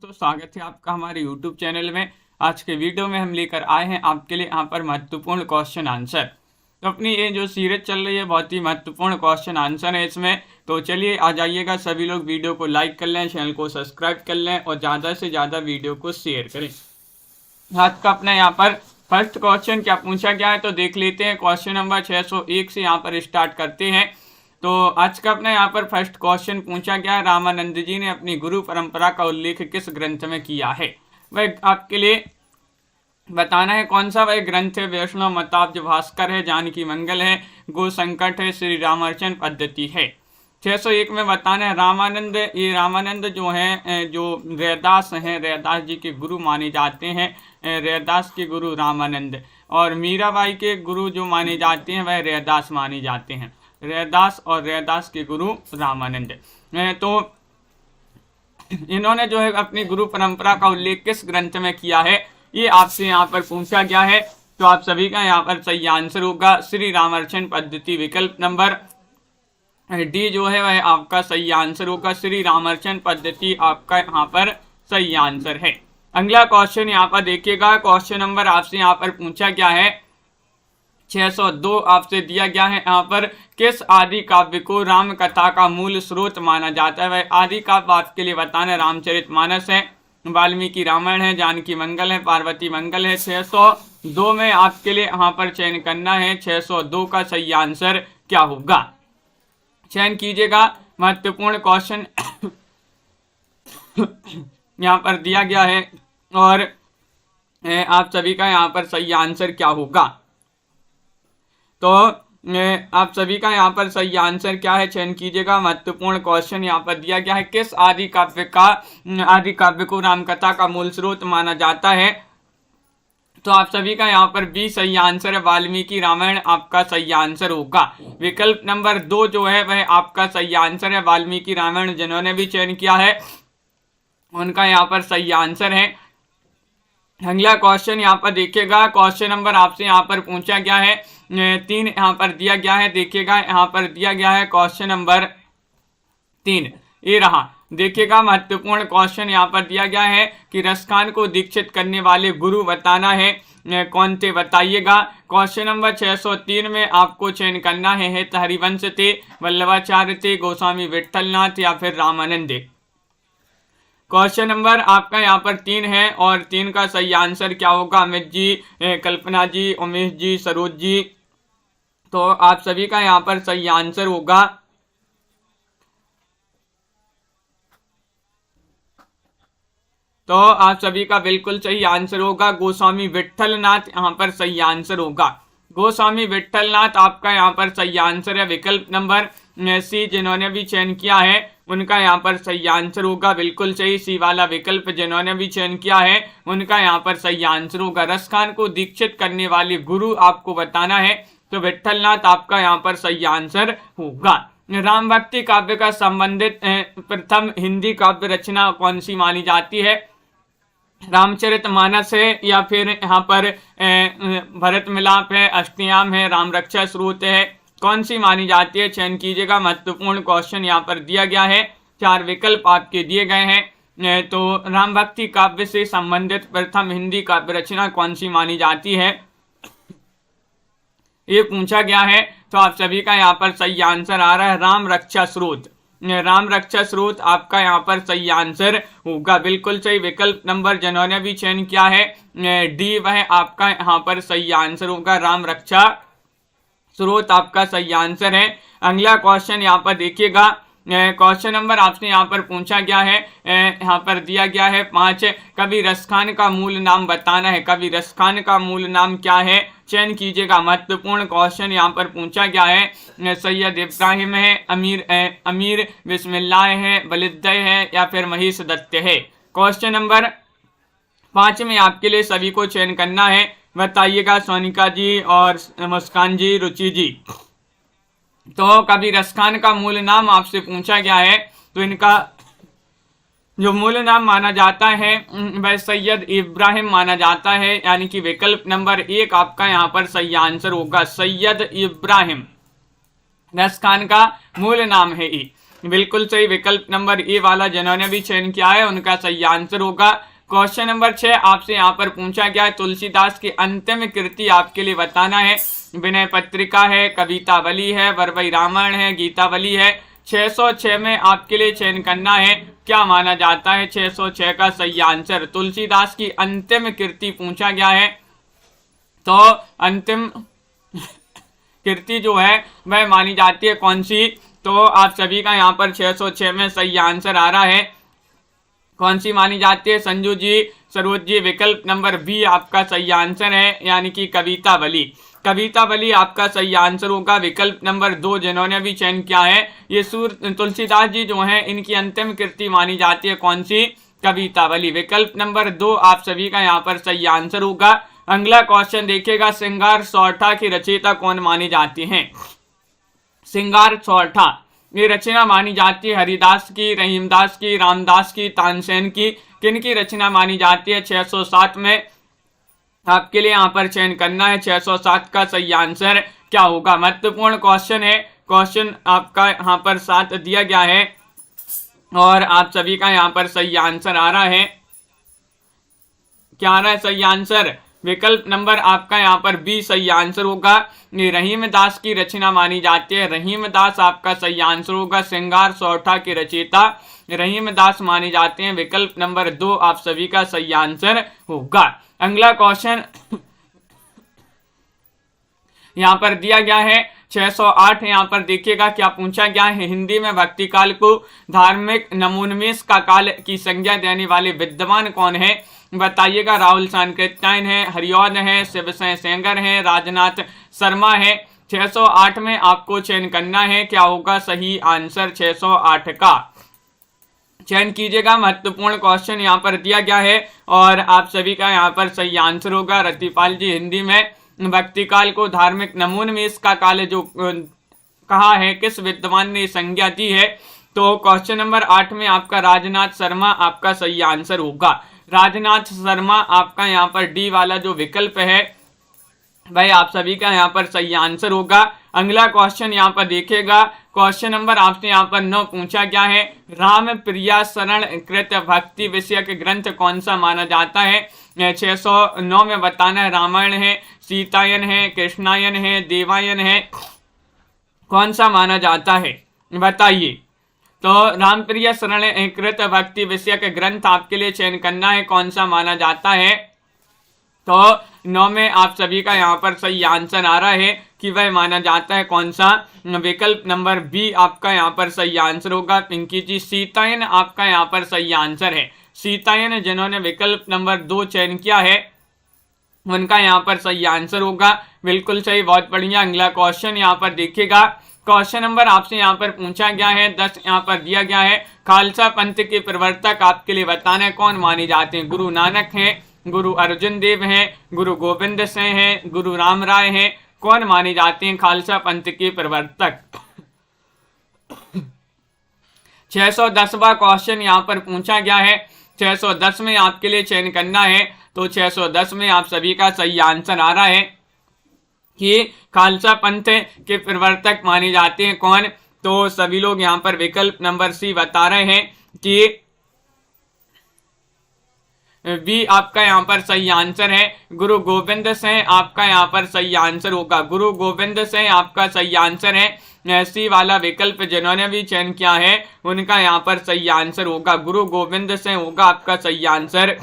दोस्तों, स्वागत है आपका हमारे YouTube चैनल में। आज के वीडियो में हम लेकर आए हैं आपके लिए यहाँ पर महत्वपूर्ण क्वेश्चन आंसर। तो अपनी ये जो सीरीज चल रही है बहुत ही महत्वपूर्ण क्वेश्चन आंसर है इसमें। तो चलिए आ जाइएगा, सभी लोग वीडियो को लाइक कर लें, चैनल को सब्सक्राइब कर लें और ज़्यादा से ज़्यादा वीडियो को शेयर करें। आज का अपना यहाँ पर फर्स्ट क्वेश्चन क्या पूछा गया है तो देख लेते हैं। क्वेश्चन नंबर 601 से यहाँ पर स्टार्ट करते हैं। तो आज का अपना यहाँ पर फर्स्ट क्वेश्चन पूछा गया है, रामानंद जी ने अपनी गुरु परंपरा का उल्लेख किस ग्रंथ में किया है। वह आपके लिए बताना है कौन सा वह ग्रंथ है। वैष्णव मताब्ज भास्कर है, जानकी मंगल है, गो संकट है, श्री रामार्चन पद्धति है। 601 में बताना है रामानंद, ये रामानंद जो हैं जो रैदास हैं, रैदास जी के गुरु माने जाते हैं। रैदास के गुरु रामानंद और मीराबाई के गुरु जो माने जाते हैं वह रैदास माने जाते हैं। रैदास और रैदास के गुरु रामानंद। तो इन्होंने जो है अपनी गुरु परंपरा का उल्लेख किस ग्रंथ में किया है, ये आपसे यहाँ पर पूछा गया है। तो आप सभी का यहाँ पर सही आंसर होगा श्री रामार्चन पद्धति। विकल्प नंबर डी जो है वह आपका सही आंसर होगा। श्री रामार्चन पद्धति आपका यहाँ पर सही आंसर है। अगला क्वेश्चन यहाँ पर देखिएगा। क्वेश्चन नंबर आपसे यहाँ पर पूछा गया है 602 आपसे दिया गया है यहाँ पर, किस आदि काव्य को राम कथा का मूल स्रोत माना जाता है। वह आदि काव्य आपके लिए बताना रामचरितमानस है, वाल्मीकि रामायण है, जानकी मंगल है, पार्वती मंगल है। 602 में आपके लिए यहाँ पर चयन करना है। 602 का सही आंसर क्या होगा, चयन कीजिएगा। महत्वपूर्ण क्वेश्चन यहाँ पर दिया गया है और आप सभी का यहाँ पर सही आंसर क्या होगा। तो आप सभी का यहाँ पर सही आंसर क्या है, चयन कीजिएगा। महत्वपूर्ण क्वेश्चन यहाँ पर दिया गया है, किस आदि काव्य को रामकथा का मूल स्रोत माना जाता है। तो आप सभी का यहाँ पर भी सही आंसर है, वाल्मीकि रामायण आपका सही आंसर होगा। विकल्प नंबर 2 जो है वह आपका सही आंसर है, वाल्मीकि रामायण जिन्होंने भी चयन किया है उनका यहाँ पर सही आंसर है। अगला क्वेश्चन यहाँ पर देखिएगा। क्वेश्चन नंबर आपसे यहाँ पर पूछा गया है 3 यहाँ पर दिया गया है। देखिएगा यहाँ पर दिया गया है क्वेश्चन नंबर 3, ये रहा। देखिएगा महत्वपूर्ण क्वेश्चन यहाँ पर दिया गया है कि रसखान को दीक्षित करने वाले गुरु बताना है, कौन थे बताइएगा। क्वेश्चन नंबर 603 में आपको चयन करना है तो हरिवंश थे, वल्लभाचार्य थे, गोस्वामी विट्ठलनाथ या फिर रामानंद। क्वेश्चन नंबर आपका यहाँ पर 3 है और 3 का सही आंसर क्या होगा, अमित जी, कल्पना जी, उमेश जी, सरोज जी। तो आप सभी का यहाँ पर सही आंसर होगा तो आप सभी का बिल्कुल सही आंसर होगा गोस्वामी विट्ठलनाथ यहाँ पर सही आंसर होगा। गोस्वामी विट्ठलनाथ आपका यहाँ पर सही आंसर है। विकल्प नंबर सी जिन्होंने भी चयन किया है उनका यहाँ पर सही आंसर होगा, बिल्कुल सही। सी वाला विकल्प जिन्होंने भी चयन किया है उनका यहाँ पर सही आंसर होगा। रसखान को दीक्षित करने वाले गुरु आपको बताना है तो विट्ठलनाथ आपका यहाँ पर सही आंसर होगा। राम भक्ति काव्य का संबंधित प्रथम हिंदी काव्य रचना कौन सी मानी जाती है। रामचरितमानस है या फिर यहाँ पर भरत मिलाप है, अष्टयाम है, राम रक्षा स्रोत है, कौन सी मानी जाती है, चयन कीजिएगा। महत्वपूर्ण क्वेश्चन यहाँ पर दिया गया है, 4 विकल्प आपके दिए गए हैं। तो राम भक्ति काव्य से संबंधित प्रथम हिंदी काव्य रचना कौन सी मानी जाती है ये पूछा गया है। तो आप सभी का यहाँ पर सही आंसर आ रहा है राम रक्षा स्रोत। राम रक्षा स्रोत आपका यहाँ पर सही आंसर होगा, बिल्कुल सही। विकल्प नंबर जिन्होंने भी चयन किया है डी वह आपका यहाँ पर सही आंसर होगा, राम रक्षा स्रोत आपका सही आंसर है। अगला क्वेश्चन यहाँ पर देखिएगा। क्वेश्चन नंबर आपसे यहाँ पर पूछा गया है, यहाँ पर दिया गया है 5, कवि रसखान का मूल नाम बताना है। कवि रसखान का मूल नाम क्या है, चयन कीजिएगा। महत्वपूर्ण क्वेश्चन यहाँ पर पूछा गया है, सैयद इब्राहिम है, अमीर बिस्मिल्लाह है, बलिद्दय है या फिर महेश दत्त है। क्वेश्चन नंबर 5 में आपके लिए सभी को चयन करना है, बताइएगा सोनिका जी और मुस्कान जी, रुचि जी। तो कवि रसखान का मूल नाम आपसे पूछा गया है तो इनका जो मूल नाम माना जाता है वह सैयद इब्राहिम माना जाता है, यानी कि विकल्प नंबर 1 आपका यहाँ पर सही आंसर होगा, सैयद इब्राहिम रसखान का मूल नाम है। बिल्कुल सही, विकल्प नंबर ए वाला जिन्होंने भी चयन किया है उनका सही आंसर होगा। क्वेश्चन नंबर 6 आपसे यहाँ पर पूछा गया है, तुलसीदास की अंतिम कृति आपके लिए बताना है। विनय पत्रिका है, कवितावली है, वरवई रामायण है, गीतावली है। 606 में आपके लिए चयन करना है, क्या माना जाता है 606 का सही आंसर। तुलसीदास की अंतिम कृति पूछा गया है, तो अंतिम कृति जो है वह मानी जाती है कौन सी। तो आप सभी का यहाँ पर 606 में सही आंसर आ रहा है, कौन सी मानी जाती है संजू जी, सरोज जी, विकल्प नंबर बी आपका सही आंसर है, यानी कि कवितावली। कवितावली आपका सही आंसर होगा। विकल्प नंबर 2 जिन्होंने भी चयन किया है, ये तुलसीदास जी जो हैं इनकी अंतिम कृति मानी जाती है कौन सी, कवितावली। विकल्प नंबर 2 आप सभी का यहाँ पर सही आंसर होगा। अगला क्वेश्चन देखिएगा, श्रृंगार सौरठा की रचयिता कौन मानी जाती है। श्रृंगार सौरठा ये रचना मानी जाती है हरिदास की, रहीमदास की, रामदास की, तानसेन की, किन की रचना मानी जाती है। 607 में आपके लिए यहाँ पर चयन करना है, 607 का सही आंसर क्या होगा। महत्वपूर्ण क्वेश्चन है, क्वेश्चन आपका यहाँ पर 7 दिया गया है और आप सभी का यहाँ पर सही आंसर आ रहा है, क्या आ रहा है सही आंसर। विकल्प नंबर आपका यहाँ पर बी सही आंसर होगा। ये रहीमदास की रचना मानी जाती है, रहीमदास आपका सही आंसर होगा। श्रृंगार सौरठा के रचयिता रहीमदास माने जाते हैं, विकल्प नंबर 2 आप सभी का सही आंसर होगा। अगला क्वेश्चन यहाँ पर दिया गया है 608, यहाँ पर देखिएगा क्या पूछा गया है। हिंदी में भक्ति काल को धार्मिक नमूनमेश का काल की संज्ञा देने वाले विद्वान कौन है, बताइएगा। राहुल सांकृत्यायन है, हरिऔध है, शिवसेन सेंगर है, राजनाथ शर्मा है। 608 में आपको चयन करना है, क्या होगा सही आंसर 608 का, चयन कीजिएगा। महत्वपूर्ण क्वेश्चन यहाँ पर दिया गया है और आप सभी का यहाँ पर सही आंसर होगा। रतिपाल जी हिंदी में भक्ति काल को धार्मिक नमूनमेश का काल जो कहा है, किस विद्वान ने संज्ञा दी है। तो क्वेश्चन नंबर 8 में आपका राजनाथ शर्मा आपका सही आंसर होगा। राजनाथ शर्मा आपका यहाँ पर डी वाला जो विकल्प है भाई आप सभी का यहाँ पर सही आंसर होगा। अगला क्वेश्चन यहाँ पर देखिएगा, क्वेश्चन नंबर आपसे यहाँ पर 9 पूछा गया है। राम प्रिया शरण कृत भक्ति विषयक ग्रंथ कौन सा माना जाता है। 609 में बताना है, रामायण है, सीतायन है, कृष्णायन है, देवायन है, कौन सा माना जाता है बताइए। तो रामप्रिया शरण कृत भक्ति विषयक ग्रंथ आपके लिए चयन करना है, कौन सा माना जाता है। तो 9 में आप सभी का यहाँ पर सही आंसर आ रहा है कि वह माना जाता है कौन सा, विकल्प नंबर बी आपका यहाँ पर सही आंसर होगा। पिंकी जी सीतायन आपका यहाँ पर सही आंसर है। सीतायन जिन्होंने विकल्प नंबर 2 चयन किया है उनका यहाँ पर सही आंसर होगा। बिल्कुल सही, बहुत बढ़िया। अगला क्वेश्चन यहाँ पर देखिएगा, क्वेश्चन नंबर आपसे यहाँ पर पूछा गया है 10 यहाँ पर दिया गया है। खालसा पंथ के प्रवर्तक आपके लिए बताना है कौन माने जाते हैं। गुरु नानक हैं, गुरु अर्जुन देव हैं, गुरु गोविंद सिंह हैं, गुरु राम राय हैं, कौन माने जाते हैं खालसा पंथ के प्रवर्तक। 610वां क्वेश्चन यहाँ पर पूछा गया है, 610 में आपके लिए चयन करना है। तो 610 में आप सभी का सही आंसर आ रहा है कि खालसा पंथ के प्रवर्तक माने जाते हैं कौन। तो सभी लोग यहाँ पर विकल्प नंबर सी बता रहे हैं कि बी आपका यहाँ पर सही आंसर है। गुरु गोविंद सिंह आपका यहाँ पर सही आंसर होगा। गुरु गोविंद सिंह आपका सही आंसर है। सी वाला विकल्प जिन्होंने भी चयन किया है उनका यहाँ पर सही आंसर होगा, गुरु गोविंद सिंह होगा आपका सही आंसर।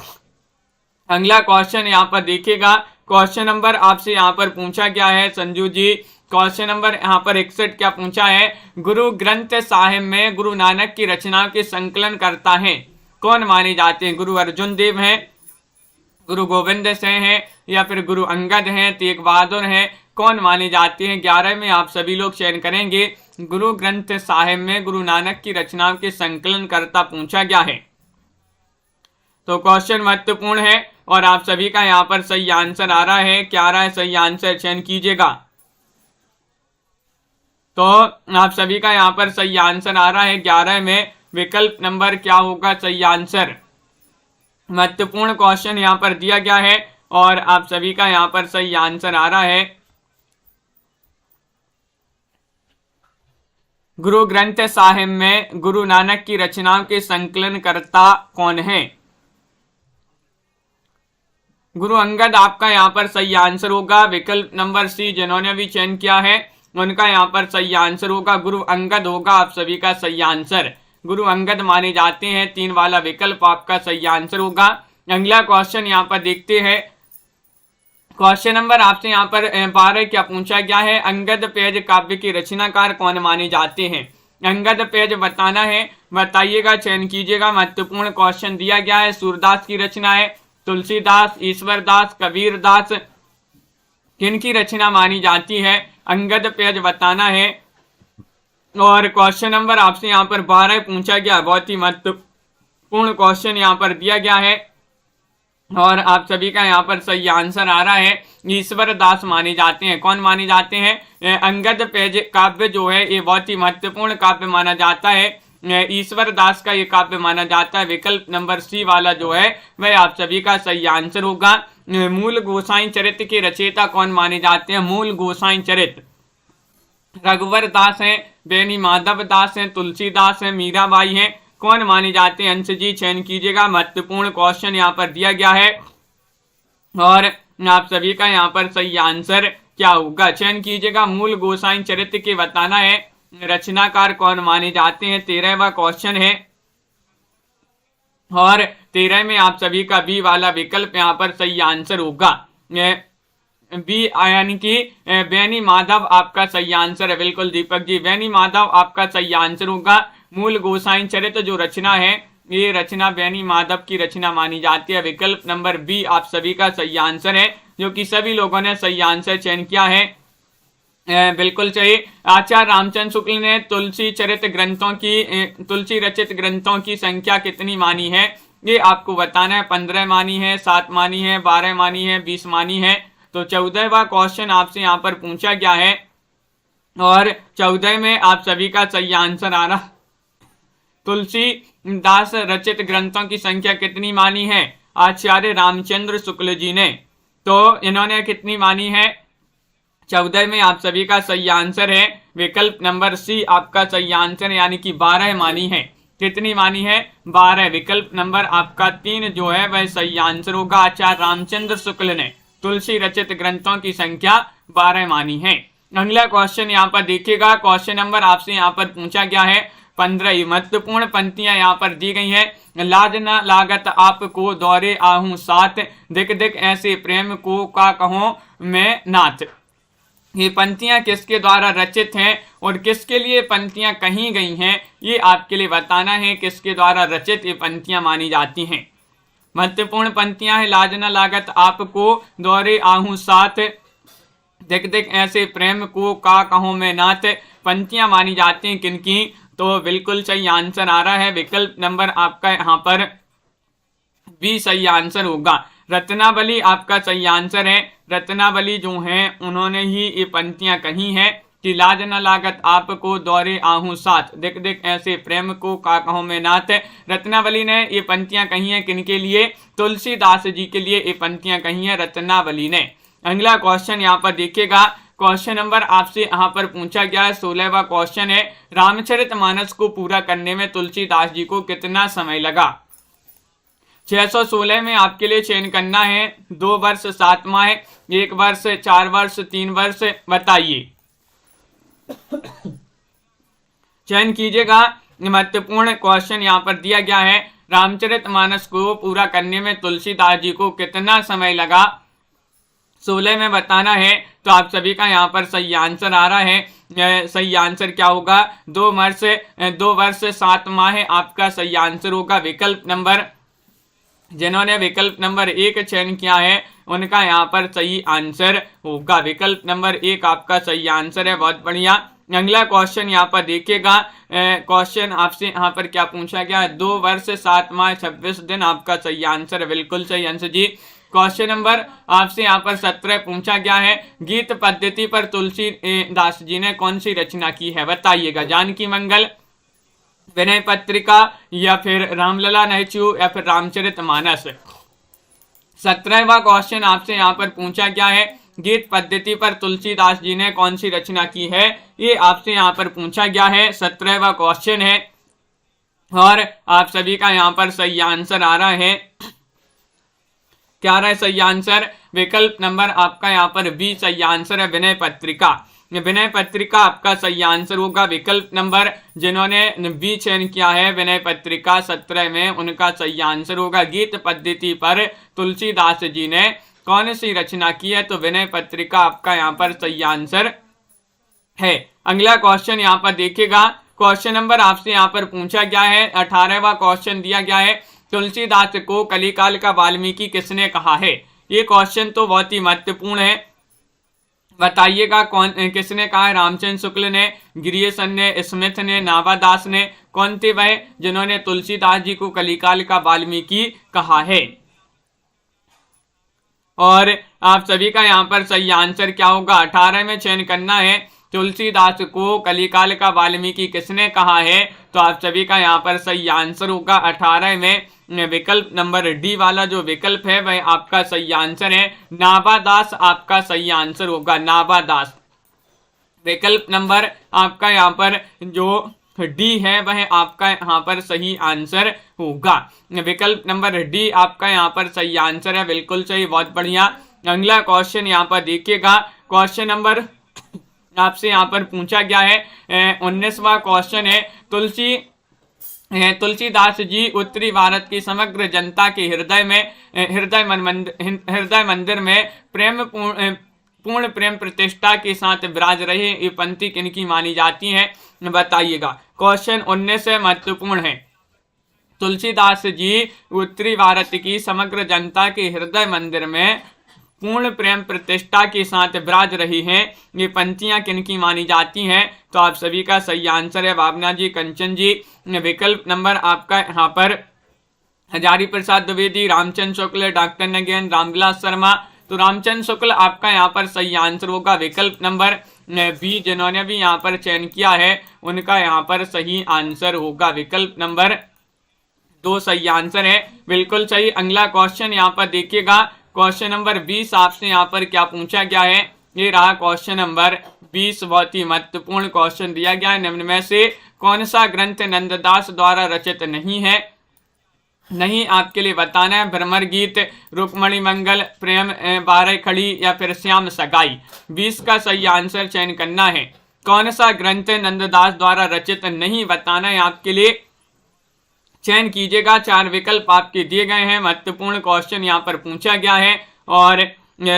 अगला क्वेश्चन यहाँ पर देखिएगा, क्वेश्चन नंबर आपसे यहाँ पर पूछा गया है संजू जी, क्वेश्चन नंबर यहाँ पर 61 क्या पूछा है। गुरु ग्रंथ साहिब में गुरु नानक की रचनाओं के संकलन करता है कौन माने जाते हैं। गुरु अर्जुन देव हैं, गुरु गोविंद सिंह हैं, या फिर गुरु अंगद हैं, तेग बहादुर हैं, कौन माने जाते हैं। 11 में आप सभी लोग चयन करेंगे। गुरु ग्रंथ साहिब में गुरु नानक की रचनाओं के संकलन करता पूछा गया है। तो क्वेश्चन महत्वपूर्ण है और आप सभी का यहाँ पर सही आंसर आ रहा है, क्या आ रहा है सही आंसर, चयन कीजिएगा। तो आप सभी का यहाँ पर सही आंसर आ रहा है 11 में विकल्प नंबर क्या होगा सही आंसर। महत्वपूर्ण क्वेश्चन यहाँ पर दिया गया है और आप सभी का यहाँ पर सही आंसर आ रहा है गुरु ग्रंथ साहिब में गुरु नानक की रचनाओं के संकलनकर्ता कौन है? गुरु अंगद आपका यहाँ पर सही आंसर होगा। विकल्प नंबर सी जिन्होंने भी चयन किया है उनका यहाँ पर सही आंसर होगा, गुरु अंगद होगा आप सभी का सही आंसर। गुरु अंगद माने जाते हैं, 3 वाला विकल्प आपका सही आंसर होगा। अगला क्वेश्चन यहाँ पर देखते हैं। क्वेश्चन नंबर आपसे यहाँ पर 12 क्या पूछा गया है? अंगद पेज काव्य के रचनाकार कौन माने जाते हैं? अंगद पेज बताना है, बताइएगा, चयन कीजिएगा। महत्वपूर्ण क्वेश्चन दिया गया है। सूरदास की रचना है, तुलसीदास, ईश्वरदास, कबीरदास, किनकी रचना मानी जाती है? अंगद पेज बताना है। और क्वेश्चन नंबर आपसे यहाँ पर 12 पूछा गया, बहुत ही महत्वपूर्ण क्वेश्चन यहाँ पर दिया गया है और आप सभी का यहाँ पर सही आंसर आ रहा है। ईश्वर दास माने जाते हैं। कौन माने जाते हैं? अंगद पेज काव्य जो है ये बहुत ही महत्वपूर्ण काव्य माना जाता है। ईश्वर दास का ये काव्य माना जाता है। विकल्प नंबर सी वाला जो है वह आप सभी का सही आंसर होगा। मूल गोसाई चरित्र के रचयिता कौन माने जाते हैं? मूल गोसाई चरित्र रघुवर दास हैं, बेनी माधव दास हैं, तुलसीदास हैं, मीराबाई हैं, कौन माने जाते हैं? अंश जी चयन कीजिएगा। महत्वपूर्ण क्वेश्चन यहाँ पर दिया गया है और आप सभी का यहाँ पर सही आंसर क्या होगा? चयन कीजिएगा। मूल गोसाई चरित्र के बताना है, रचनाकार कौन माने जाते हैं। 13वां क्वेश्चन है और 13 में आप सभी का बी वाला विकल्प यहाँ पर सही आंसर होगा। बी यानी कि बेनी माधव आपका सही आंसर है। बिल्कुल दीपक जी, बेनी माधव आपका सही आंसर होगा। मूल गोसाई चरित्र जो रचना है ये रचना बेनी माधव की रचना मानी जाती है। विकल्प नंबर बी आप सभी का सही आंसर है, जो कि सभी लोगों ने सही आंसर चयन किया है। बिल्कुल सही। आचार्य रामचंद्र शुक्ल ने तुलसी रचित ग्रंथों की संख्या कितनी मानी है? ये आपको बताना है। 15 मानी है, 7 मानी है, 12 मानी है, 20 मानी है। तो 14वां क्वेश्चन आपसे यहाँ पर पूछा गया है और 14 में आप सभी का सही आंसर आ रहा। तुलसीदास रचित ग्रंथों की संख्या कितनी मानी है? आचार्य रामचंद्र शुक्ल जी ने। तो इन्होंने कितनी मानी है? 14 में आप सभी का सही आंसर है। विकल्प नंबर सी आपका सही आंसर है, यानी कि 12 मानी है। कितनी मानी है? 12। विकल्प नंबर आपका 3 जो है वह सही आंसर होगा। आचार्य रामचंद्र शुक्ल ने तुलसी रचित ग्रंथों की संख्या 12 मानी है। अगला क्वेश्चन यहाँ पर देखिएगा। क्वेश्चन नंबर आपसे यहाँ पर पूछा गया है 15। महत्वपूर्ण पंक्तियां यहाँ पर दी गई है। लाज न लागत आपको दौरे आहूं साथ, दिक दिक ऐसे प्रेम को का कहो मैं नाथ। ये पंक्तियां किसके द्वारा रचित हैं और किसके लिए पंक्तियां कही गई हैं, ये आपके लिए बताना है। किसके द्वारा रचित ये पंक्तियां मानी जाती हैं? महत्वपूर्ण पंक्तियां हैं। लाज न लागत आपको दौरे आहूं साथ, दिक दिक ऐसे प्रेम को का कहो मैं नाथ। पंक्तियां मानी जाती हैं किनकी? तो बिल्कुल सही आंसर आ रहा है। विकल्प नंबर आपका यहाँ पर बी सही आंसर होगा। रत्नावली आपका सही आंसर है। रत्नावली जो हैं उन्होंने ही ये पंक्तियां कही हैं कि लाज न लागत आपको दौरे आहूं साथ, दिक दिक ऐसे प्रेम को का कहो मैं नाथ। रत्नावली ने ये पंक्तियां कही हैं किनके लिए? तुलसीदास जी के लिए ये पंक्तियां कही हैं रत्नावली ने। अगला क्वेश्चन यहाँ पर देखिएगा। क्वेश्चन नंबर आपसे यहाँ पर पूछा गया है 16वां क्वेश्चन है। रामचरितमानस को पूरा करने में तुलसीदास जी को कितना समय लगा? 616 में आपके लिए चयन करना है। 2 वर्ष 7 माह, 1 वर्ष, 4 वर्ष, 3 वर्ष, बताइए। चयन कीजिएगा। महत्वपूर्ण क्वेश्चन यहाँ पर दिया गया है। रामचरितमानस को पूरा करने में तुलसीदास जी को कितना समय लगा? 16 में बताना है। तो आप सभी का यहाँ पर सही आंसर आ रहा है। सही आंसर क्या होगा? 2 वर्ष 7 माह आपका सही आंसर होगा। विकल्प नंबर जिन्होंने विकल्प नंबर 1 चयन किया है उनका यहाँ पर सही आंसर होगा। विकल्प नंबर 1 आपका सही आंसर है। बहुत बढ़िया। अगला क्वेश्चन यहाँ पर देखिएगा। क्वेश्चन आपसे यहाँ पर क्या पूछा गया है? 2 वर्ष 7 माह 26 दिन आपका सही आंसर है। बिल्कुल सही आंसर जी। क्वेश्चन नंबर आपसे यहाँ पर 17 पूछा गया है। गीत पद्धति पर तुलसीदास जी ने कौन सी रचना की है? बताइएगा। जानकी मंगल, विनय पत्रिका, या फिर रामलला नहचू, या फिर रामचरितमानस। 17वां क्वेश्चन आपसे यहाँ पर पूछा गया है। गीत पद्धति पर तुलसीदास जी ने कौन सी रचना की है, ये आपसे यहाँ पर पूछा गया है। 17वां क्वेश्चन है और आप सभी का यहाँ पर सही आंसर आ रहा है। क्या रहा है सही आंसर? विकल्प नंबर आपका यहाँ पर बी सही आंसर है, विनय पत्रिका। विनय पत्रिका आपका सही आंसर होगा। विकल्प नंबर जिन्होंने बी चयन किया है विनय पत्रिका 17 में, उनका सही आंसर होगा। गीत पद्धति पर तुलसीदास जी ने कौन सी रचना की है, तो विनय पत्रिका आपका यहाँ पर सही आंसर है। अगला क्वेश्चन यहाँ पर देखिएगा, क्वेश्चन नंबर आपसे यहाँ पर पूछा गया है, 18वां क्वेश्चन दिया गया है, तुलसीदास को कलिकाल का वाल्मीकि किसने कहा है। ये क्वेश्चन तो बहुत ही महत्वपूर्ण है, बताइएगा कौन किसने कहा है। रामचंद्र शुक्ल ने, गिरियसन ने, स्मिथ ने, नाभादास ने, कौन थे वह जिन्होंने तुलसीदास जी को कलिकाल का वाल्मीकि कहा है। और आप सभी का यहाँ पर सही आंसर क्या होगा, 18 में चयन करना है। तुलसीदास को कलिकाल का वाल्मीकि किसने कहा है, तो आप सभी का यहाँ पर सही आंसर होगा 18 में विकल्प नंबर डी वाला जो विकल्प है वह आपका सही आंसर है। नाभादास आपका सही आंसर होगा, नाभादास। विकल्प नंबर आपका यहाँ पर जो डी है वह आपका यहाँ पर सही आंसर होगा। विकल्प नंबर डी आपका यहाँ पर सही आंसर है, बिल्कुल सही, बहुत बढ़िया। अगला क्वेश्चन यहाँ पर देखिएगा, क्वेश्चन नंबर आपसे यहाँ पर पूछा गया है 19वां क्वेश्चन है, तुलसीदास जी उत्तरी भारत की समग्र जनता के हृदय मंदिर में पूर्ण प्रेम प्रतिष्ठा के साथ विराज रहे। ये पंक्ति किनकी मानी जाती है, बताइएगा। क्वेश्चन 19 महत्वपूर्ण है। तुलसीदास जी उत्तरी भारत की समग्र जनता के हृदय मंदिर में पूर्ण प्रेम प्रतिष्ठा के साथ विराज रही हैं, ये पंक्तियां किनकी मानी जाती हैं, तो आप सभी का सही आंसर है भावना जी, कंचन जी। विकल्प नंबर आपका यहाँ पर हजारी प्रसाद द्विवेदी, रामचंद्र शुक्ल, डॉक्टर नगेन, रामविलास शर्मा। तो रामचंद्र शुक्ल आपका यहाँ पर सही आंसर होगा। विकल्प नंबर बी जिन्होंने भी यहाँ पर चयन किया है उनका यहाँ पर सही आंसर होगा। विकल्प नंबर 2 सही आंसर है, बिल्कुल सही। अगला क्वेश्चन यहाँ पर देखिएगा, क्वेश्चन नंबर 20 आपसे यहाँ पर क्या पूछा गया है, ये रहा क्वेश्चन नंबर 20, बहुत ही महत्वपूर्ण क्वेश्चन दिया गया है। निम्न में से कौन सा ग्रंथ नंददास द्वारा रचित नहीं है, नहीं आपके लिए बताना है। भ्रमर गीत, रुक्मणी मंगल, प्रेम बारह खड़ी या फिर श्याम सगाई। 20 का सही आंसर चयन करना है। कौन सा ग्रंथ नंददास द्वारा रचित नहीं बताना है आपके लिए, चयन कीजिएगा। 4 विकल्प आपके दिए गए हैं। महत्वपूर्ण क्वेश्चन यहाँ पर पूछा गया है और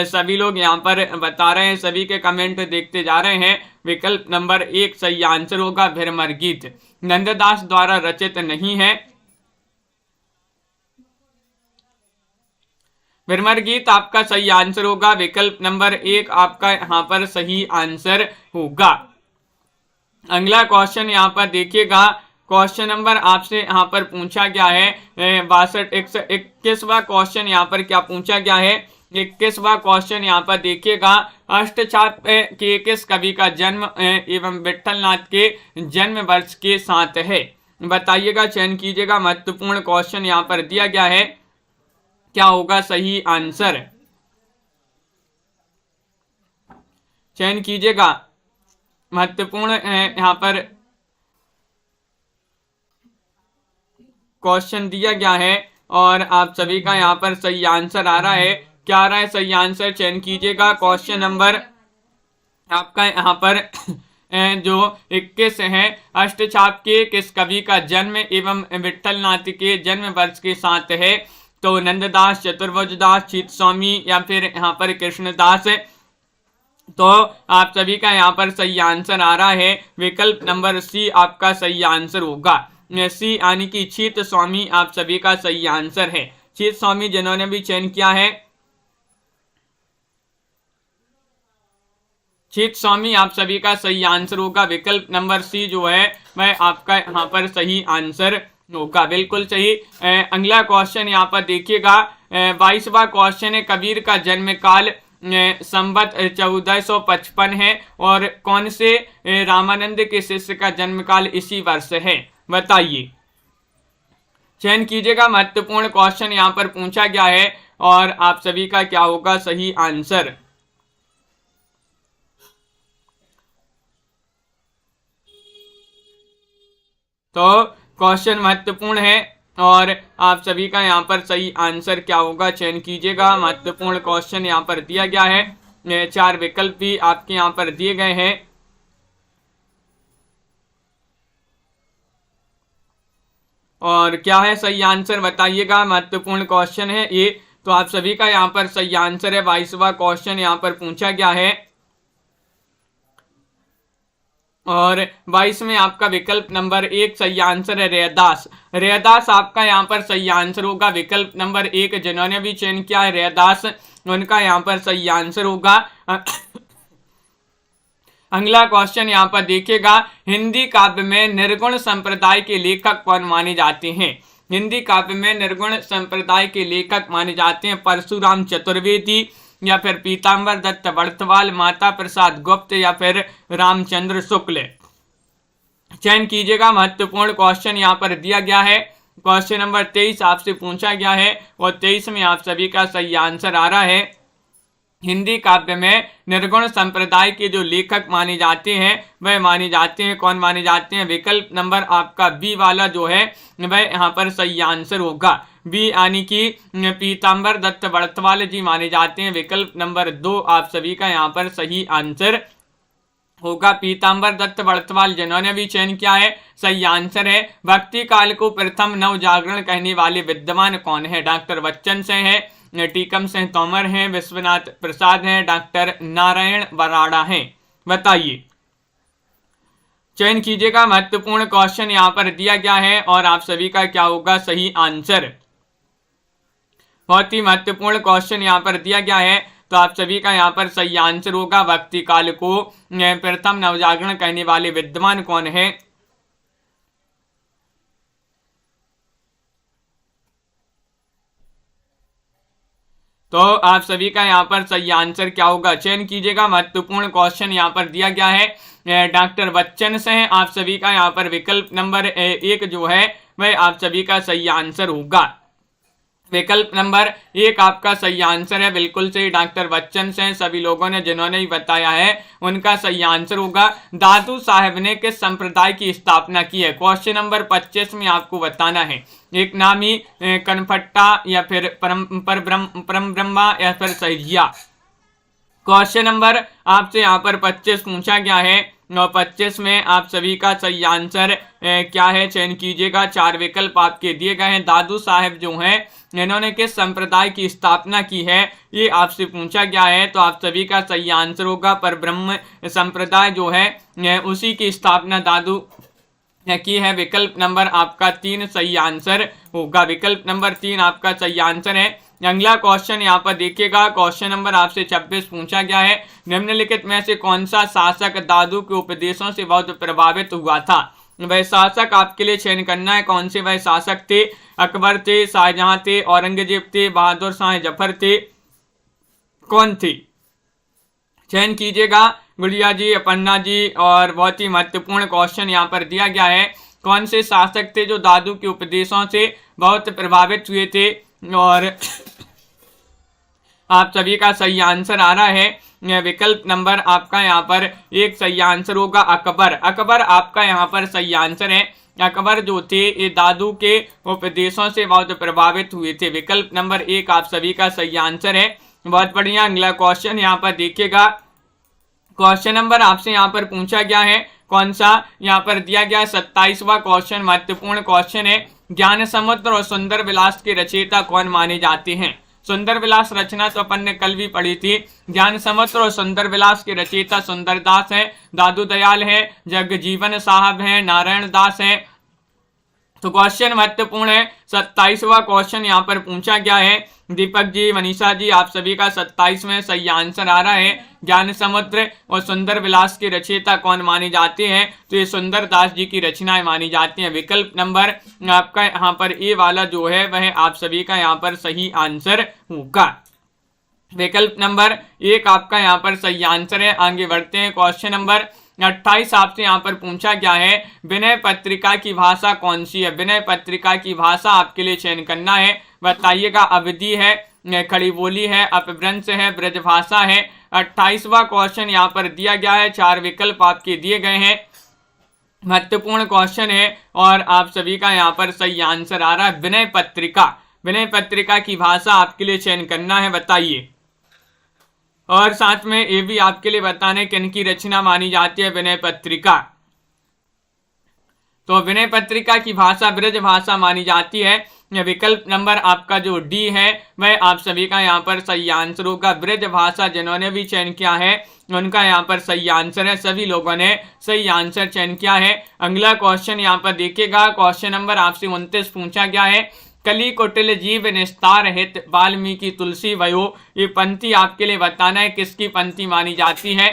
सभी लोग यहाँ पर बता रहे हैं, सभी के कमेंट देखते जा रहे हैं। विकल्प नंबर 1 सही आंसर होगा, भ्रमर गीत नंददास द्वारा रचित नहीं है। भ्रमर गीत आपका सही आंसर होगा। विकल्प नंबर 1 आपका यहाँ पर सही आंसर होगा। अगला क्वेश्चन यहाँ पर देखिएगा, क्वेश्चन नंबर आपसे यहाँ पर पूछा गया है 21वां क्वेश्चन यहाँ पर क्या पूछा गया है। 21वां क्वेश्चन यहाँ पर देखिएगा, अष्टछाप के किस कवि का जन्म एवं विट्ठलनाथ के जन्म वर्ष के साथ है, बताइएगा, चयन कीजिएगा। महत्वपूर्ण क्वेश्चन यहाँ पर दिया गया है, क्या होगा सही आंसर, चयन कीजिएगा। महत्वपूर्ण यहाँ पर क्वेश्चन दिया गया है और आप सभी का यहाँ पर सही आंसर आ रहा है। क्या आ रहा है सही आंसर, चयन कीजिएगा। क्वेश्चन नंबर आपका यहाँ पर जो 21 है, अष्टछाप के किस कवि का जन्म एवं विट्ठलनाथ के जन्म वर्ष के साथ है, तो नंददास, चतुर्भुजदास, चीत स्वामी या फिर यहाँ पर कृष्णदास। तो आप सभी का यहाँ पर सही आंसर आ रहा है। विकल्प नंबर सी आपका सही आंसर होगा। सी यानी कि चीत स्वामी आप सभी का सही आंसर है। चीत स्वामी जिन्होंने भी चयन किया है, चीत स्वामी आप सभी का सही आंसर होगा। विकल्प नंबर सी जो है वह आपका यहाँ पर सही आंसर होगा, बिल्कुल सही। अगला क्वेश्चन यहाँ पर देखिएगा, 22वां क्वेश्चन है, कबीर का जन्म काल संवत 1455 है और कौन से रामानंद के शिष्य का जन्म काल इसी वर्ष है, बताइए, चयन कीजिएगा। महत्वपूर्ण क्वेश्चन यहाँ पर पूछा गया है और आप सभी का क्या होगा सही आंसर, तो क्वेश्चन महत्वपूर्ण है और आप सभी का यहाँ पर सही आंसर क्या होगा चयन कीजिएगा। महत्वपूर्ण क्वेश्चन यहाँ पर दिया गया है, 4 विकल्प भी आपके यहाँ पर दिए गए हैं और क्या है सही आंसर बताइएगा। महत्वपूर्ण क्वेश्चन है ये, तो आप सभी का यहाँ पर सही आंसर है 22वां क्वेश्चन यहाँ पर पूछा गया है और 22 में आपका विकल्प नंबर 1 सही आंसर है रेहदास। रेहदास आपका यहाँ पर सही आंसर होगा। विकल्प नंबर 1 जिन्होंने भी चयन किया है रेहदास, उनका यहाँ पर सही आंसर होगा। अगला क्वेश्चन यहाँ पर देखिएगा, हिंदी काव्य में निर्गुण संप्रदाय के लेखक कौन माने जाते हैं। हिंदी काव्य में निर्गुण संप्रदाय के लेखक माने जाते हैं परशुराम चतुर्वेदी या फिर पीताम्बर दत्त बड़थवाल, माता प्रसाद गुप्त या फिर रामचंद्र शुक्ल। चयन कीजिएगा। महत्वपूर्ण क्वेश्चन यहाँ पर दिया गया है। क्वेश्चन नंबर 23 आपसे पूछा गया है और 23 में आप सभी का सही आंसर आ रहा है। हिंदी काव्य में निर्गुण संप्रदाय के जो लेखक माने जाते हैं वह माने जाते हैं, कौन माने जाते हैं। विकल्प नंबर आपका बी वाला जो है वह यहाँ पर सही आंसर होगा। बी यानी कि पीताम्बर दत्त बड़थवाल जी माने जाते हैं। विकल्प नंबर 2 आप सभी का यहाँ पर सही आंसर होगा। पीताम्बर दत्त बड़थवाल जिन्होंने भी चयन किया है सही आंसर है। भक्ति काल को प्रथम नव जागरण कहने वाले विद्वान कौन है। डॉक्टर बच्चन से है, टीकम सिंह तोमर हैं, विश्वनाथ प्रसाद हैं, डॉक्टर नारायण बराड़ा हैं। बताइए, चयन कीजिएगा। महत्वपूर्ण क्वेश्चन यहाँ पर दिया गया है और आप सभी का क्या होगा सही आंसर। बहुत ही महत्वपूर्ण क्वेश्चन यहाँ पर दिया गया है, तो आप सभी का यहाँ पर सही आंसर होगा भक्ति काल को प्रथम नवजागरण कहने वाले विद्वान कौन है। तो आप सभी का यहाँ पर सही आंसर क्या होगा चयन कीजिएगा। महत्वपूर्ण क्वेश्चन यहाँ पर दिया गया है डॉक्टर बच्चन से है। आप सभी का यहाँ पर विकल्प नंबर 1 जो है वह आप सभी का सही आंसर होगा। विकल्प नंबर 1 आपका सही आंसर है, बिल्कुल सही। डॉक्टर बच्चन से सभी लोगों ने जिन्होंने ही बताया है उनका सही आंसर होगा। दादू साहब ने किस संप्रदाय की स्थापना की है। क्वेश्चन नंबर 25 में आपको बताना है। एक नामी, कनफट्टा या फिर परम ब्रह्मा या फिर सहिजिया। क्वेश्चन नंबर आपसे यहाँ पर 25 पूछा गया है और 25 में आप सभी का सही आंसर क्या है चयन कीजिएगा। 4 विकल्प आपके दिए गए हैं। दादू साहब जो हैं इन्होंने किस संप्रदाय की स्थापना की है ये आपसे पूछा गया है, तो आप सभी का सही आंसर होगा पर ब्रह्म संप्रदाय जो है उसी की स्थापना दादू की है। विकल्प नंबर आपका 3 सही आंसर होगा। विकल्प नंबर 3 आपका सही आंसर है। अगला क्वेश्चन यहाँ पर देखिएगा। क्वेश्चन नंबर आपसे 26 पूछा गया है। निम्नलिखित में से कौन सा शासक दादू के उपदेशों से बहुत प्रभावित हुआ था। वह शासक आपके लिए चयन करना है। कौन से वह शासक थे। अकबर थे, शाहजहां थे, औरंगजेब थे, बहादुर शाह जफर थे, कौन थे। चयन कीजिएगा गुड़िया जी, अपन्ना जी। और बहुत ही महत्वपूर्ण क्वेश्चन यहाँ पर दिया गया है। कौन से शासक थे जो दादू के उपदेशों से बहुत प्रभावित हुए थे और आप सभी का सही आंसर आ रहा है। विकल्प नंबर आपका यहाँ पर 1 सही आंसर होगा अकबर। अकबर आपका यहाँ पर सही आंसर है। अकबर जो थे ये दादू के उपदेशों से बहुत प्रभावित हुए थे। विकल्प नंबर 1 आप सभी का सही आंसर है। बहुत बढ़िया। अगला क्वेश्चन यहाँ पर देखिएगा। क्वेश्चन नंबर आपसे यहाँ पर पूछा गया है कौन सा, यहाँ पर दिया गया है 27वां क्वेश्चन। महत्वपूर्ण क्वेश्चन है। ज्ञान समुद्र और सुंदर विलास के रचयिता कौन माने जाते हैं। सुंदर विलास रचना तो अपन ने कल भी पढ़ी थी। ज्ञान समुद्र और सुंदर विलास के रचयिता सुंदरदास हैं, दादू दयाल है, जगजीवन साहब हैं, नारायण दास हैं। तो क्वेश्चन महत्वपूर्ण है। 27वां क्वेश्चन यहाँ पर पूछा गया है। दीपक जी, मनीषा जी, आप सभी का 27 में सही आंसर आ रहा है। ज्ञान समुद्र और सुंदर विलास के रचयिता कौन माने जाते हैं, तो ये सुंदर दास जी की रचनाएं मानी जाती हैं। विकल्प नंबर आपका यहाँ पर ए वाला जो है वह आप सभी का यहाँ पर सही आंसर होगा। विकल्प नंबर 1 आपका यहाँ पर सही आंसर है। आगे बढ़ते हैं। क्वेश्चन नंबर 28 आपसे यहाँ पर पूछा गया है। विनय पत्रिका की भाषा कौन सी है। विनय पत्रिका की भाषा आपके लिए चयन करना है। बताइएगा। अवधी है, खड़ी बोली है, अपभ्रंश है, ब्रजभाषा है। 28वां क्वेश्चन यहाँ पर दिया गया है। 4 विकल्प आपके दिए गए हैं। महत्वपूर्ण क्वेश्चन है और आप सभी का यहाँ पर सही आंसर आ रहा है विनय पत्रिका। विनय पत्रिका की भाषा आपके लिए चयन करना है, बताइए। और साथ में ये भी आपके लिए बताने किन की रचना मानी जाती है विनय पत्रिका। तो विनय पत्रिका की भाषा ब्रज भाषा मानी जाती है। विकल्प नंबर आपका जो डी है वह आप सभी का यहाँ पर सही आंसर होगा। ब्रज भाषा जिन्होंने भी चयन किया है उनका यहाँ पर सही आंसर है। सभी लोगों ने सही आंसर चयन किया है। अगला क्वेश्चन यहाँ पर देखिएगा, क्वेश्चन नंबर आपसे 29 पूछा गया है। कली कुटिल जीव निस्तार हित वाल्मीकि तुलसी वयो, ये पंक्ति आपके लिए बताना है किसकी पंक्ति मानी जाती है।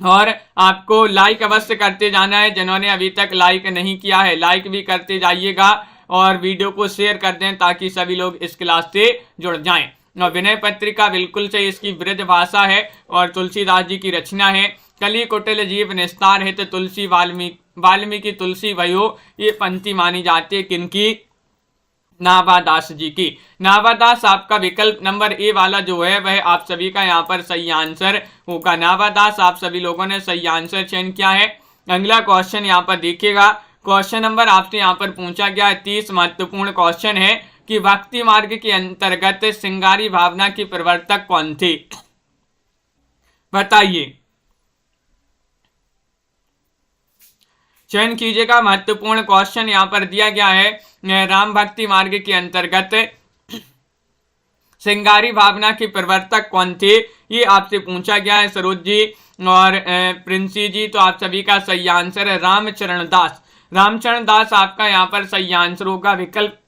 और आपको लाइक अवश्य करते जाना है, जिन्होंने अभी तक लाइक नहीं किया है लाइक भी करते जाइएगा और वीडियो को शेयर कर दें ताकि सभी लोग इस क्लास से जुड़ जाएं। और विनय पत्रिका बिल्कुल सही, इसकी ब्रज भाषा है और तुलसीदास जी की रचना है। कली कुटिल जीव निस्तार हित तुलसी वाल्मीकि तुलसी वयो, ये पंक्ति मानी जाती है किनकी, नाभादास जी की। नाभादास आपका विकल्प नंबर ए वाला जो है वह आप सभी का यहाँ पर सही आंसर होगा। नाभादास आप सभी लोगों ने सही आंसर चयन किया है। अगला क्वेश्चन यहाँ पर देखिएगा, क्वेश्चन नंबर आपसे यहाँ पर पूछा गया है 30 महत्वपूर्ण क्वेश्चन है कि भक्ति मार्ग के अंतर्गत श्रृंगारी भावना की प्रवर्तक कौन थे, बताइए। चयन कीजिएगा। महत्वपूर्ण क्वेश्चन यहाँ पर दिया गया है राम भक्ति मार्ग के अंतर्गत श्रृंगारी भावना के प्रवर्तक कौन थे, ये आपसे पूछा गया है। सरोज जी और प्रिंसी जी, तो आप सभी का सही आंसर है रामचरण दास। रामचरण दास आपका यहाँ पर सही आंसर होगा। विकल्प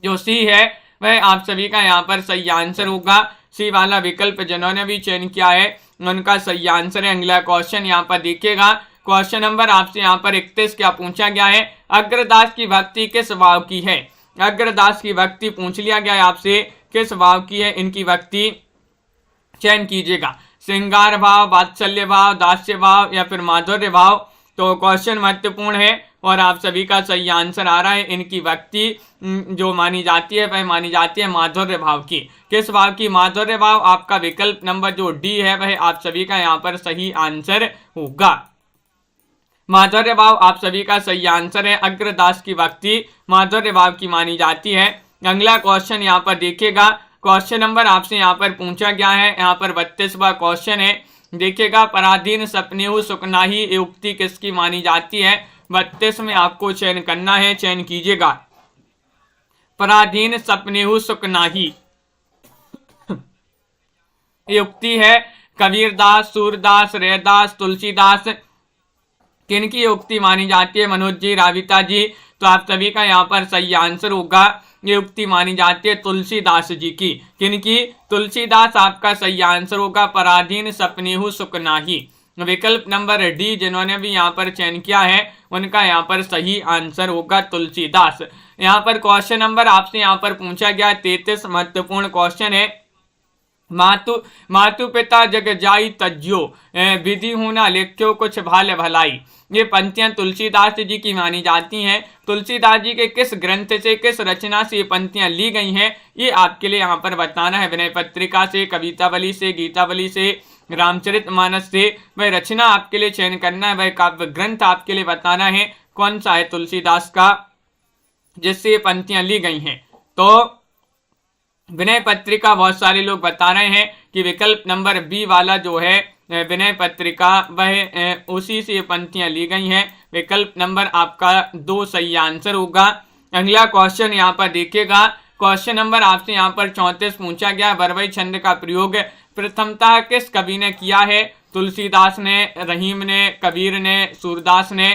जो सी है वह आप सभी का यहाँ पर सही आंसर होगा। सी वाला विकल्प जिन्होंने भी चयन किया है उनका सही आंसर है। अगला क्वेश्चन यहाँ पर देखिएगा, क्वेश्चन नंबर आपसे यहाँ पर 31 क्या पूछा गया है, अग्रदास की भक्ति किस भाव की है। अग्रदास की भक्ति पूछ लिया गया है आपसे, किस भाव की है इनकी भक्ति, चयन कीजिएगा। श्रृंगार भाव, वात्सल्य भाव, दास्य भाव या फिर माधुर्य भाव। तो क्वेश्चन महत्वपूर्ण है और आप सभी का सही आंसर आ रहा है। इनकी भक्ति जो मानी जाती है वह मानी जाती है माधुर्य भाव की। किस भाव की, माधुर्य भाव। आपका विकल्प नंबर जो डी है वह आप सभी का यहाँ पर सही आंसर होगा। माधुर्य भाव आप सभी का सही आंसर है। अग्रदास की भक्ति माधुर्य भाव की मानी जाती है। अगला क्वेश्चन यहाँ पर देखिएगा, क्वेश्चन नंबर आपसे यहाँ पर पूछा गया है, यहाँ पर 32वां क्वेश्चन है। देखिएगा, पराधीन सपनेहु सुखनाही ये उक्ति किसकी मानी जाती है। 32 में आपको चयन करना है, चयन कीजिएगा। पराधीन सपनेहु सुखनाही ये उक्ति है कबीरदास, सूरदास, रैदास, तुलसीदास, किनकी ये उक्ति मानी जाती है। मनोज जी, राविता जी, तो आप सभी का यहाँ पर सही आंसर होगा। ये उक्ति मानी जाती है तुलसीदास जी की। किनकी, तुलसीदास आपका सही आंसर होगा। पराधीन सपनेहु सुखनाही, विकल्प नंबर डी जिन्होंने भी यहाँ पर चयन किया है उनका यहाँ पर सही आंसर होगा तुलसीदास। यहाँ पर क्वेश्चन नंबर आपसे यहाँ पर पूछा गया 33 महत्वपूर्ण क्वेश्चन है। मातु पिता जग जाई तज्यो, विधि होना लिख्यो कुछ भाल भलाई। ये पंक्तियां तुलसीदास जी की मानी जाती हैं। तुलसीदास जी के किस ग्रंथ से, किस रचना से ये पंक्तियां ली गई हैं, ये आपके लिए यहाँ पर बताना है। विनय पत्रिका से, कवितावली से, गीतावली से, रामचरितमानस से। वह रचना आपके लिए चयन करना है, वह काव्य ग्रंथ आपके लिए बताना है कौन सा है तुलसीदास का जिससे ये पंक्तियां ली गई हैं। तो विनय पत्रिका बहुत सारे लोग बता रहे हैं कि विकल्प नंबर बी वाला जो है विनय पत्रिका वह उसी से पंक्तियां ली गई हैं। विकल्प नंबर आपका 2 सही आंसर होगा। अगला क्वेश्चन यहाँ पर देखिएगा, क्वेश्चन नंबर आपसे यहाँ पर 34 पूछा गया। बरवई छंद का प्रयोग प्रथमतः किस कवि ने किया है। तुलसीदास ने, रहीम ने, कबीर ने, सूरदास ने।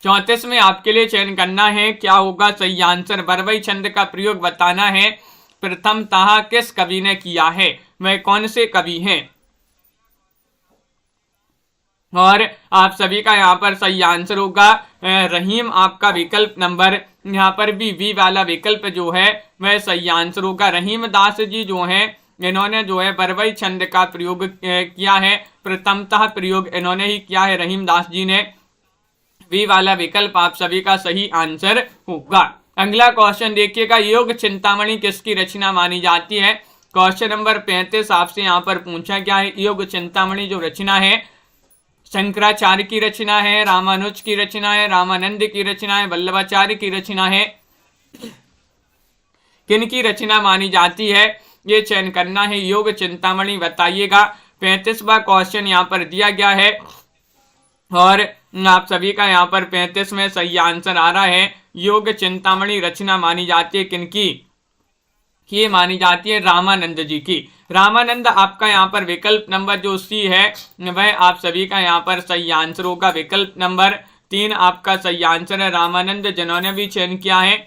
34 में आपके लिए चयन करना है, क्या होगा सही आंसर। बरवई छंद का प्रयोग बताना है प्रथमतः किस कवि ने किया है, वह कौन से कवि हैं। और आप सभी का यहाँ पर सही आंसर होगा रहीम। आपका विकल्प नंबर यहाँ पर भी वी वाला विकल्प जो है वह सही आंसर होगा। रहीम दास जी जो हैं इन्होंने जो है बरवई छंद का प्रयोग किया है। प्रथमतः प्रयोग इन्होंने ही किया है, रहीम दास जी ने। वी वाला विकल्प आप सभी का सही आंसर होगा। अगला क्वेश्चन देखिएगा, योग चिंतामणि किसकी रचना मानी जाती है। क्वेश्चन नंबर 35 आपसे यहाँ पर पूछा गया है। योग चिंतामणि जो रचना है शंकराचार्य की रचना है, रामानुज की रचना है, रामानंद की रचना है, वल्लभाचार्य की रचना है, किन की रचना मानी जाती है, ये चयन करना है। योग चिंतामणि बताइएगा। 35वां क्वेश्चन यहाँ पर दिया गया है और आप सभी का यहाँ पर 35 में सही आंसर आ रहा है। योग चिंतामणि रचना मानी जाती है किनकी? ये मानी जाती है रामानंद जी की। रामानंद आपका यहाँ पर विकल्प नंबर जो सी है वह आप सभी का यहाँ पर सही आंसर होगा। विकल्प नंबर 3 आपका सही आंसर है। रामानंद जिन्होंने भी चयन किया है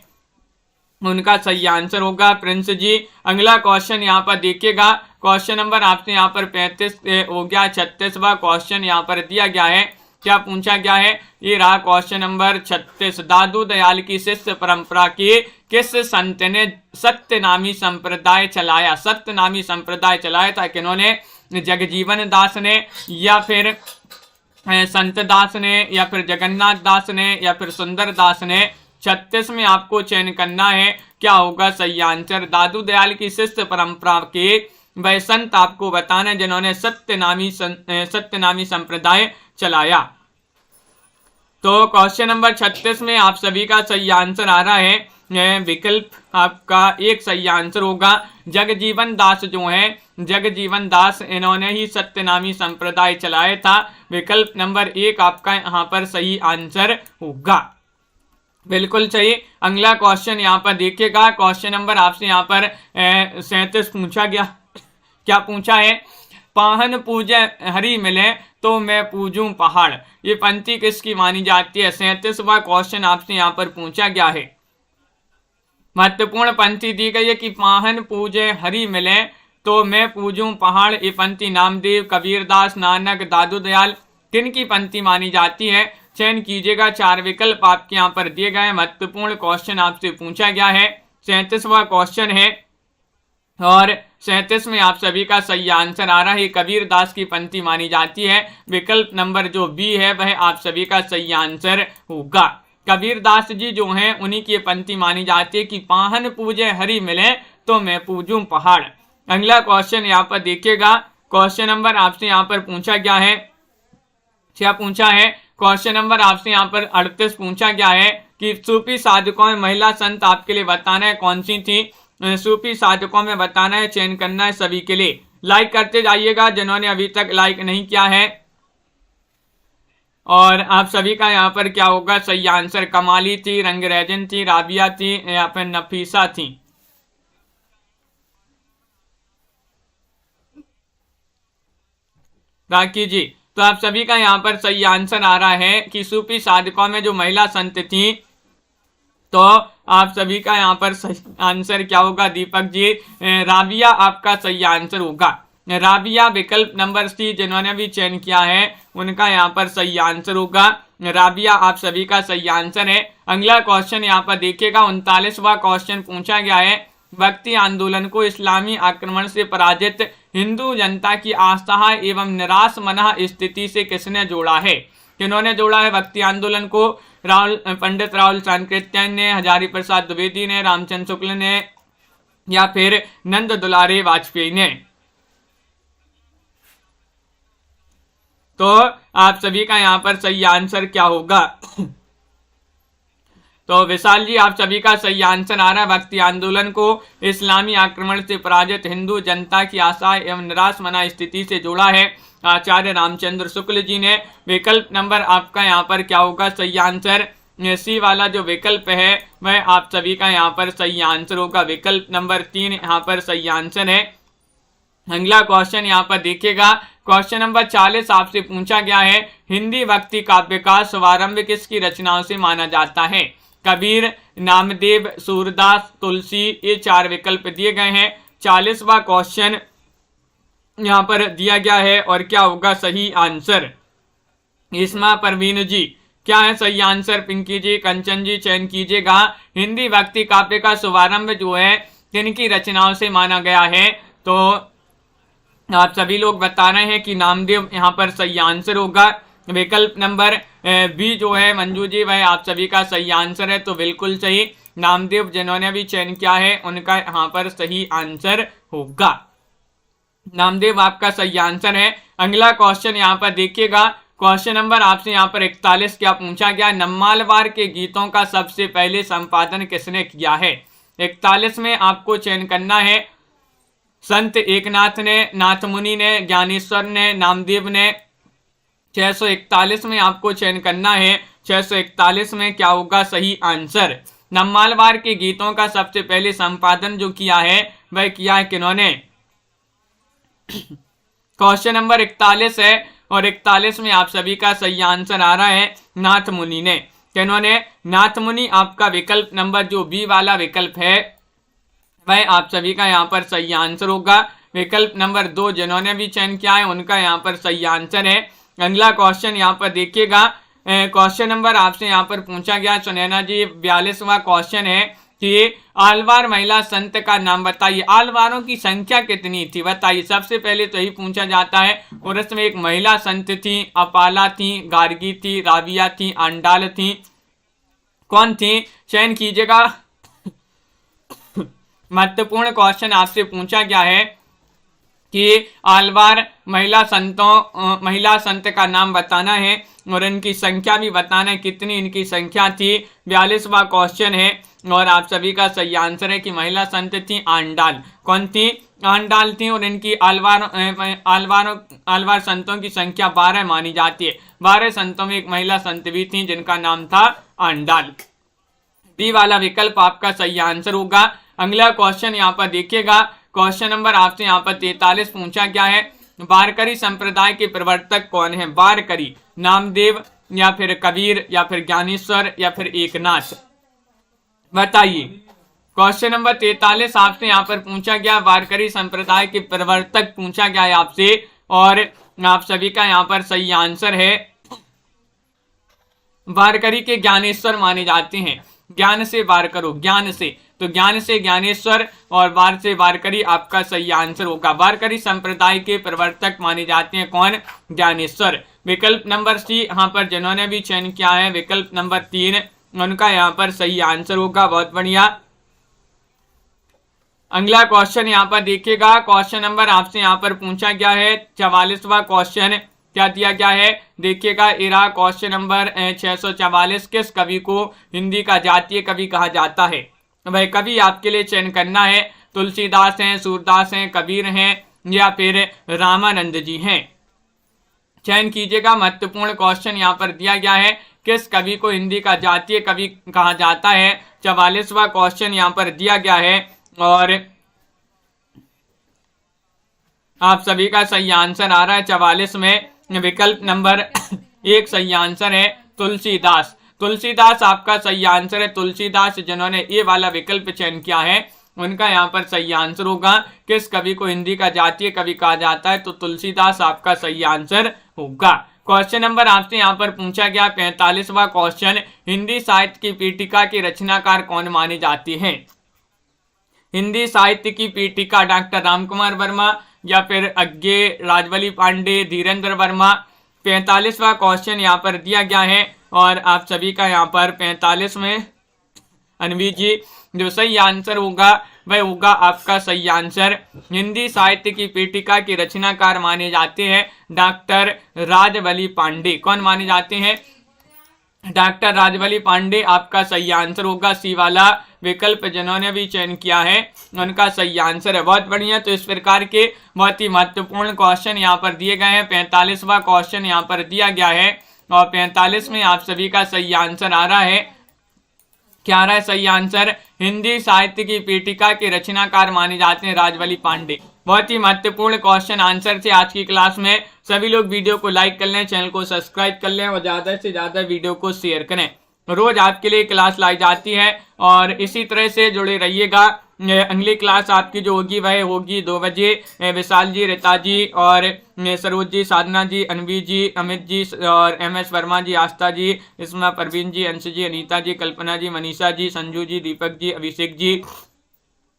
उनका सही आंसर होगा प्रिंस जी। अगला क्वेश्चन यहाँ पर देखिएगा। क्वेश्चन नंबर आपसे यहाँ पर 35 हो गया। 36वां क्वेश्चन यहाँ पर दिया गया है। क्या पूछा गया है? ये रहा क्वेश्चन नंबर 36। दादू दयाल की शिष्य परंपरा के किस संत ने सत्य नामी संप्रदाय चलाया? सत्य नामी संप्रदाय चलाया था किन्होंने? जगजीवन दास ने, या फिर संत दास ने, या फिर जगन्नाथ दास ने, या फिर सुंदर दास ने? 36 में आपको चयन करना है। क्या होगा सही आंसर? दादू दयाल की शिष्य परंपरा के वह संत आपको बताना जिन्होंने सत्यनामी संप्रदाय चलाया। तो क्वेश्चन नंबर 36 में आप सभी का सही आंसर आ रहा है। विकल्प आपका एक सही आंसर होगा। जगजीवन दास जो है, जगजीवन दास, इन्होंने ही सत्यनामी संप्रदाय चलाया था। विकल्प नंबर 1 आपका यहाँ पर सही आंसर होगा। बिल्कुल सही। अगला क्वेश्चन यहाँ पर देखिएगा। क्वेश्चन नंबर आपसे यहाँ पर 37 पूछा गया। क्या पूछा है? पाहन पूजे हरि मिले तो मैं पूजूं पहाड़। ये पंक्ति किसकी मानी जाती है? 37वां क्वेश्चन आपसे यहाँ पर पूछा गया है। महत्वपूर्ण पंक्ति दी गई है कि पाहन पूजे हरि मिले तो मैं पूजूं पहाड़। ये पंक्ति नामदेव, कबीरदास, नानक, दादू दयाल किन की पंक्ति मानी जाती है? चयन कीजिएगा। 4 विकल्प आपके यहाँ पर दिए गए हैं। महत्वपूर्ण क्वेश्चन आपसे पूछा गया है। 37वां क्वेश्चन है और 37 में आप सभी का सही आंसर आ रहा है। कबीर दास की पंक्ति मानी जाती है। विकल्प नंबर जो बी है वह आप सभी का सही आंसर होगा। कबीर दास जी जो हैं उन्हीं की पंक्ति मानी जाती है कि पाहन पूजे हरि मिले तो मैं पूजूं पहाड़। अगला क्वेश्चन यहाँ पर देखिएगा। क्वेश्चन नंबर आपसे यहाँ पर पूछा गया है। क्या पूछा है? क्वेश्चन नंबर आपसे यहाँ पर 38 पूछा गया है कि सूफी साधकों में महिला संत आपके लिए बताना है कौन सी थी? सूफी साधकों में बताना है, चयन करना है सभी के लिए। लाइक करते जाइएगा जिन्होंने अभी तक लाइक नहीं किया है। और आप सभी का यहाँ पर क्या होगा सही आंसर? कमाली थी, रंगरेजन थी, राबिया थी, या फिर नफीसा थी? राखी जी, तो आप सभी का यहाँ पर सही आंसर आ रहा है कि सूफी साधकों में जो महिला संत थी, तो आप सभी का यहाँ पर सही आंसर क्या होगा? दीपक जी, राबिया आपका सही आंसर होगा। राबिया विकल्प नंबर सी जिन्होंने भी चयन किया है उनका यहाँ पर सही आंसर होगा। राबिया आप सभी का सही आंसर है। अगला क्वेश्चन यहाँ पर देखिएगा। 39वां क्वेश्चन पूछा गया है। भक्ति आंदोलन को इस्लामी आक्रमण से पराजित हिंदू जनता की आस्था एवं निराश मना स्थिति से किसने जोड़ा है? किन्होंने जोड़ा है भक्ति आंदोलन को? पंडित राहुल सांकृत्यायन ने, हजारी प्रसाद द्विवेदी ने, रामचंद्र शुक्ल ने, या फिर नंद दुलारे वाजपेयी ने? तो आप सभी का यहाँ पर सही आंसर क्या होगा? तो विशाल जी, आप सभी का सही आंसर आ रहा है। भक्ति आंदोलन को इस्लामी आक्रमण से पराजित हिंदू जनता की आशा एवं निराश मना स्थिति से जोड़ा है आचार्य रामचंद्र शुक्ल जी ने। विकल्प नंबर आपका यहाँ पर क्या होगा सही आंसर? सी वाला जो विकल्प है वह आप सभी का यहाँ पर सही आंसर होगा। विकल्प नंबर 3 यहाँ पर सही आंसर है। अगला क्वेश्चन यहाँ पर देखिएगा। क्वेश्चन नंबर 40 आपसे पूछा गया है। हिंदी भक्ति काव्य का शुभारंभ किसकी रचनाओं से माना जाता है? कबीर, नामदेव, सूरदास, तुलसी, ये 4 विकल्प दिए गए हैं। 40वां क्वेश्चन यहाँ पर दिया गया है और क्या होगा सही आंसर? इस्मा परवीन जी, क्या है सही आंसर? पिंकी जी, कंचन जी, चयन कीजिएगा। हिंदी भक्ति काव्य का शुभारंभ जो है किनकी रचनाओं से माना गया है? तो आप सभी लोग बता रहे हैं कि नामदेव यहाँ पर सही आंसर होगा। विकल्प नंबर बी जो है मंजू जी वह आप सभी का सही आंसर है। तो बिल्कुल सही, नामदेव जिन्होंने भी चयन किया है उनका यहाँ पर सही आंसर होगा। नामदेव आपका सही आंसर है। अगला क्वेश्चन यहाँ पर देखिएगा। क्वेश्चन नंबर आपसे यहाँ पर 41 क्या पूछा गया, नम्मालवार के गीतों का सबसे पहले संपादन किसने किया है। 41 में आपको चयन करना है संत एकनाथ ने, नाथमुनि ने, ज्ञानेश्वर ने, नामदेव ने। 641 में आपको चयन करना है 641 में क्या होगा सही आंसर। नम्मालवार के गीतों का सबसे पहले संपादन जो किया है वह किया है किन्होंने। क्वेश्चन नंबर 41 है और 41 में आप सभी का सही आंसर आ रहा है नाथमुनि ने। किन्होंने, नाथमुनि। आपका विकल्प नंबर जो बी वाला विकल्प है वह आप सभी का यहाँ पर सही आंसर होगा। विकल्प नंबर 2 जिन्होंने भी चयन किया है उनका यहाँ पर सही आंसर है। अगला क्वेश्चन यहाँ पर देखिएगा, क्वेश्चन नंबर आपसे यहाँ पर पूछा गया सुनैना जी 42वां क्वेश्चन है कि आलवार महिला संत का नाम बताइए। आलवारों की संख्या कितनी थी बताइए, सबसे पहले तो यही पूछा जाता है। और इसमें एक महिला संत थी, अपाला थी, गार्गी थी, राबिया थी, आंडाल थी, कौन थी चयन कीजिएगा। महत्वपूर्ण क्वेश्चन आपसे पूछा गया है कि आलवार महिला संत का नाम बताना है और इनकी संख्या भी बताना है, कितनी इनकी संख्या थी। 42वां क्वेश्चन है और आप सभी का सही आंसर है कि महिला संत थी आंडाल। कौन थी, आंडाल थी। और इनकी आलवार संतों की संख्या 12 मानी जाती है। 12 संतों में एक महिला संत भी थी जिनका नाम था आंडाल। बी वाला विकल्प आपका सही आंसर होगा। अगला क्वेश्चन यहाँ पर देखिएगा, क्वेश्चन नंबर आपसे यहाँ पर 43 पूछा गया है, वारकरी संप्रदाय के प्रवर्तक कौन है। वारकरी, नामदेव या फिर कबीर या फिर ज्ञानेश्वर या फिर एकनाथ, बताइए। क्वेश्चन नंबर 43 आपसे यहाँ पर पूछा गया, वारकरी संप्रदाय के प्रवर्तक पूछा गया है आपसे और आप सभी का यहाँ पर सही आंसर है वारकरी के ज्ञानेश्वर माने जाते हैं। ज्ञान से वार करो, ज्ञान से, तो ज्ञान से ज्ञानेश्वर और वार से वारकरी आपका सही आंसर होगा। वारकरी संप्रदाय के प्रवर्तक माने जाते हैं कौन, ज्ञानेश्वर। विकल्प नंबर सी यहाँ पर जिन्होंने भी चयन किया है विकल्प नंबर 3 उनका यहाँ पर सही आंसर होगा। बहुत बढ़िया। अगला क्वेश्चन यहाँ पर देखिएगा, क्वेश्चन नंबर आपसे यहाँ पर पूछा गया है 44वां क्वेश्चन क्या दिया गया है देखिएगा। इरा क्वेश्चन नंबर 644, किस कवि को हिंदी का जातीय कवि कहा जाता है। वह कवि आपके लिए चयन करना है, तुलसीदास हैं, सूरदास हैं, कबीर हैं या फिर रामानंद जी हैं, चयन कीजिएगा। महत्वपूर्ण क्वेश्चन यहाँ पर दिया गया है, किस कवि को हिंदी का जातीय कवि कहा जाता है। 44वां क्वेश्चन यहाँ पर दिया गया है और आप सभी का सही आंसर आ रहा है 44 में। विकल्प नंबर 1 सही आंसर है तुलसीदास। तुलसीदास आपका सही आंसर है। तुलसीदास जिन्होंने ये वाला विकल्प चयन किया है उनका यहाँ पर सही आंसर होगा। किस कवि को हिंदी का जातीय कवि कहा जाता है, तो तुलसीदास आपका सही आंसर होगा। क्वेश्चन नंबर आपसे यहाँ पर पूछा गया 45वां क्वेश्चन, हिंदी साहित्य की पीठिका की रचनाकार कौन माने जाते हैं। हिंदी साहित्य की पीठिका डॉक्टर रामकुमार वर्मा या फिर अज्ञे, राजवली पांडे, धीरेन्द्र वर्मा। 45वां क्वेश्चन यहाँ पर दिया गया है और आप सभी का यहाँ पर 45 में अनवी जी जो सही आंसर होगा वह होगा आपका सही आंसर। हिंदी साहित्य की पीठिका के रचनाकार माने जाते हैं डॉक्टर राजवली पांडे। कौन माने जाते हैं, डॉक्टर राजवली पांडे आपका सही आंसर होगा। सी वाला विकल्प जिन्होंने भी चयन किया है उनका सही आंसर है। बहुत बढ़िया। तो इस प्रकार के बहुत ही महत्वपूर्ण क्वेश्चन यहाँ पर दिए गए हैं। 45वां क्वेश्चन यहाँ पर दिया गया है और 45 में आप सभी का सही आंसर आ रहा है। क्या आ रहा है सही आंसर, हिंदी साहित्य की पीठिका के रचनाकार माने जाते हैं राजवली पांडे। बहुत ही महत्वपूर्ण क्वेश्चन आंसर थे आज की क्लास में। सभी लोग वीडियो को लाइक कर लें, चैनल को सब्सक्राइब कर लें और ज्यादा से ज्यादा वीडियो को शेयर करें। रोज आपके लिए क्लास लाई जाती है और इसी तरह से जुड़े रहिएगा। अगली क्लास आपकी जो होगी वह होगी 2 बजे। विशाल जी, रीता जी और सरोज जी, साधना जी, अनवी जी, अमित जी और MS वर्मा जी, आस्था जी, इसमें परवीन जी, अंश जी, अनीता जी, कल्पना जी, मनीषा जी, संजू जी, दीपक जी, अभिषेक जी,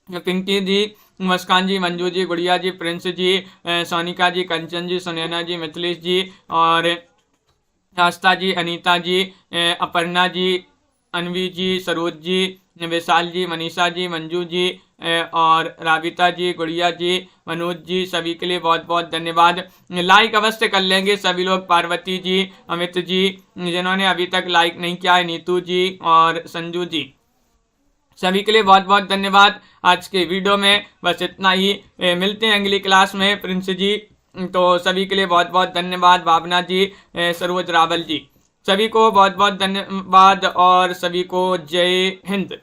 पिंकी जी, मुस्कान जी, मंजू जी, गुड़िया जी, प्रिंस जी, सोनिका जी, कंचन जी, सुनैना जी, मिथिलेश जी और आस्था जी, अनीता जी, अपर्णा जी, अनवी जी, सरोज जी, विशाल जी, मनीषा जी, मंजू जी, और राबिता जी, गुड़िया जी, मनोज जी, सभी के लिए बहुत बहुत धन्यवाद। लाइक अवश्य कर लेंगे सभी लोग, पार्वती जी, अमित जी, जिन्होंने अभी तक लाइक नहीं किया है, नीतू जी और संजू जी, सभी के लिए बहुत बहुत धन्यवाद। आज के वीडियो में बस इतना ही, मिलते हैं अगली क्लास में प्रिंस जी। तो सभी के लिए बहुत बहुत धन्यवाद। भावना जी, सरोज रावल जी, सभी को बहुत बहुत धन्यवाद और सभी को जय हिंद।